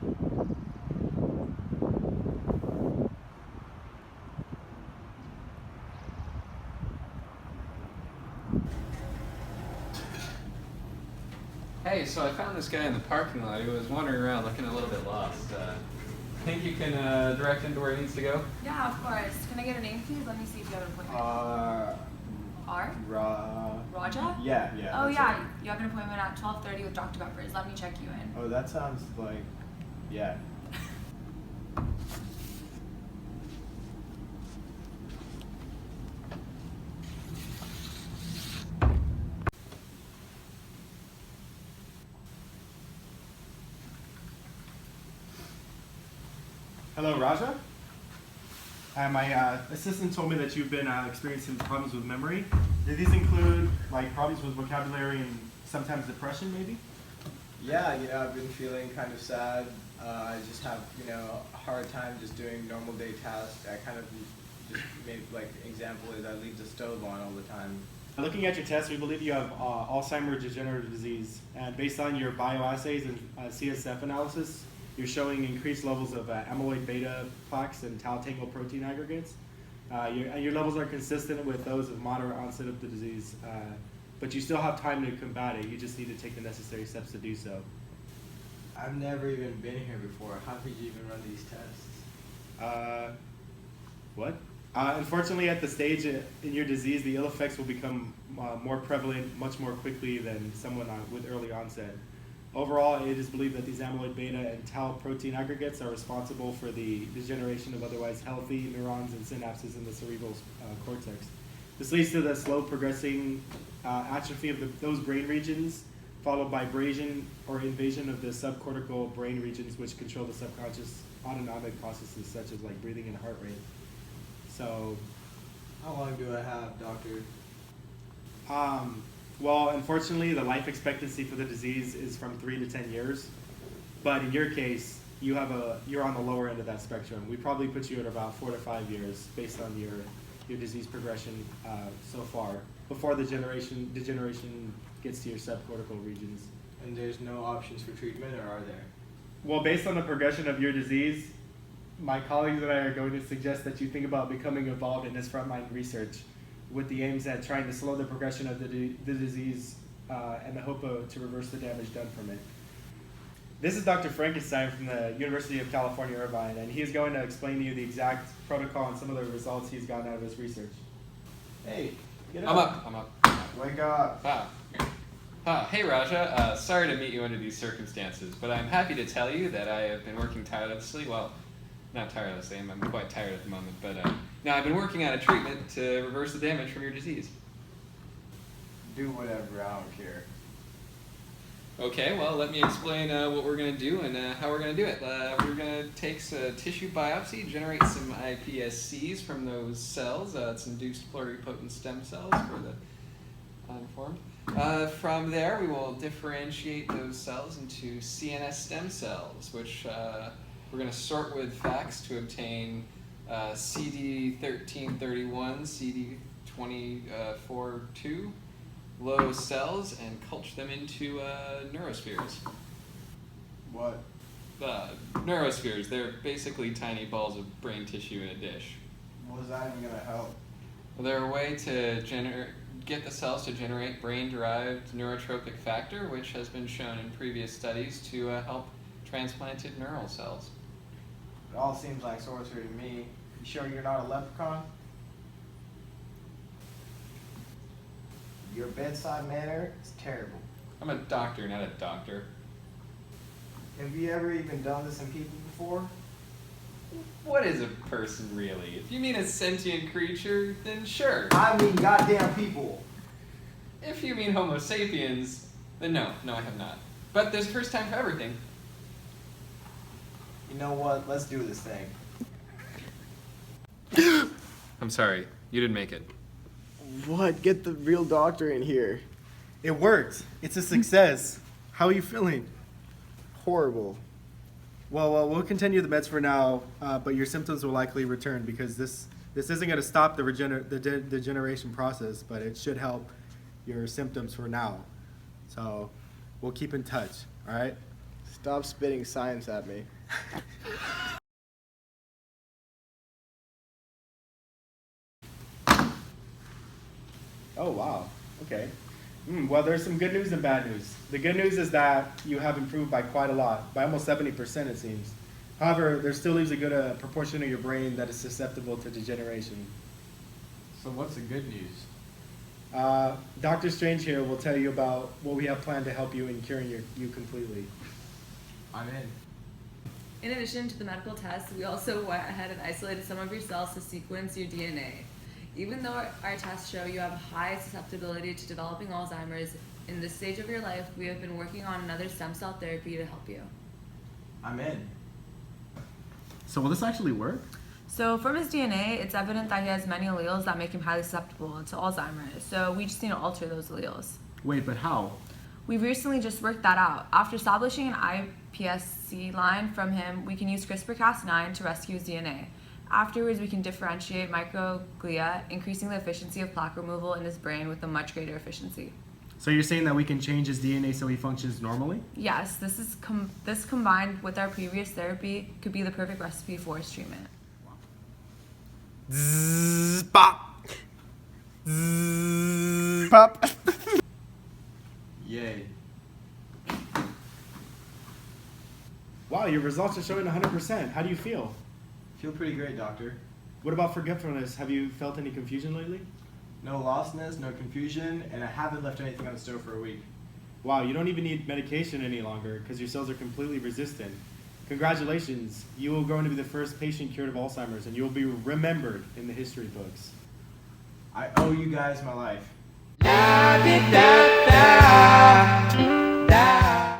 Hey, so I found this guy in the parking lot who was wandering around looking a little bit lost. Think you can direct him to where he needs to go? Yeah, of course. Can I get a name, please? Let me see if you have an appointment. R? Raja? Yeah. Oh, yeah. You have an appointment at 12:30 with Dr. Bumpers. Let me check you in. Oh, that sounds like, yeah. Hello, Raja. My assistant told me that you've been experiencing problems with memory. Do these include like problems with vocabulary and sometimes depression, maybe? Yeah, I've been feeling kind of sad. I just have, a hard time just doing normal day tasks. I kind of just made, like, example is I leave the stove on all the time. Looking at your test, we believe you have Alzheimer's degenerative disease. And based on your bioassays and CSF analysis, you're showing increased levels of amyloid beta plaques and tau tangle protein aggregates. Your levels are consistent with those of moderate onset of the disease, but you still have time to combat it. You just need to take the necessary steps to do so. I've never even been here before. How could you even run these tests? What? Unfortunately, at the stage in your disease, the ill effects will become more prevalent much more quickly than someone with early onset. Overall, it is believed that these amyloid beta and tau protein aggregates are responsible for the degeneration of otherwise healthy neurons and synapses in the cerebral cortex. This leads to the slow progressing atrophy of those brain regions, followed by abrasion or invasion of the subcortical brain regions, which control the subconscious autonomic processes such as like breathing and heart rate. So, how long do I have, doctor? Well, unfortunately, the life expectancy for the disease is from 3 to 10 years. But in your case, you're on the lower end of that spectrum. We probably put you at about 4 to 5 years based on your disease progression so far, before the degeneration gets to your subcortical regions. And there's no options for treatment, or are there? Well, based on the progression of your disease, my colleagues and I are going to suggest that you think about becoming involved in this frontline research with the aims at trying to slow the progression of the disease and the hope to reverse the damage done from it. This is Dr. Frankenstein from the University of California, Irvine, and he's going to explain to you the exact protocol and some of the results he's gotten out of his research. Hey, get up. I'm up. Wake up. Hey, Raja. Sorry to meet you under these circumstances, but I'm happy to tell you that I have been working tirelessly. Well, not tirelessly. I'm quite tired at the moment, but now I've been working on a treatment to reverse the damage from your disease. Do whatever. I don't care. Okay, well, let me explain what we're going to do and how we're going to do it. We're going to take a tissue biopsy, generate some iPSCs from those cells. It's induced pluripotent stem cells for the uninformed. From there, we will differentiate those cells into CNS stem cells, which we're going to sort with FACS to obtain CD1331, CD242 low cells and culture them into neurospheres. What? Neurospheres, they're basically tiny balls of brain tissue in a dish. Well, is that even going to help? Well, they're a way to get the cells to generate brain-derived neurotropic factor, which has been shown in previous studies to help transplanted neural cells. It all seems like sorcery to me. You sure you're not a leprechaun? Your bedside manner is terrible. I'm a doctor, not a doctor. Have you ever even done this in people before? What is a person really? If you mean a sentient creature, then sure. I mean goddamn people. If you mean Homo sapiens, then no, I have not. But there's a first time for everything. You know what? Let's do this thing. I'm sorry, you didn't make it. What? Get the real doctor in here. It worked. It's a success. How are you feeling? Horrible. Well, we'll continue the meds for now, but your symptoms will likely return because this isn't going to stop the degeneration process, but it should help your symptoms for now. So we'll keep in touch, all right? Stop spitting science at me. Oh, wow. Okay. Well, there's some good news and bad news. The good news is that you have improved by quite a lot, by almost 70% it seems. However, there still leaves a good proportion of your brain that is susceptible to degeneration. So what's the good news? Dr. Strange here will tell you about what we have planned to help you in curing you completely. I'm in. In addition to the medical tests, we also went ahead and isolated some of your cells to sequence your DNA. Even though our tests show you have high susceptibility to developing Alzheimer's, in this stage of your life, we have been working on another stem cell therapy to help you. I'm in. So will this actually work? So from his DNA, it's evident that he has many alleles that make him highly susceptible to Alzheimer's. So we just need to alter those alleles. Wait, but how? We've recently just worked that out. After establishing an iPSC line from him, we can use CRISPR-Cas9 to rescue his DNA. Afterwards, we can differentiate microglia, increasing the efficiency of plaque removal in his brain with a much greater efficiency. So you're saying that we can change his DNA so he functions normally? Yes, this combined with our previous therapy could be the perfect recipe for his treatment. Zzz, pop. Zzz, pop. Yay. Wow, your results are showing 100%. How do you feel? Feel pretty great, doctor. What about forgetfulness? Have you felt any confusion lately? No lostness, no confusion, and I haven't left anything on the stove for a week. Wow, you don't even need medication any longer because your cells are completely resistant. Congratulations, you will grow to be the first patient cured of Alzheimer's, and you will be remembered in the history books. I owe you guys my life. La, di, da, da.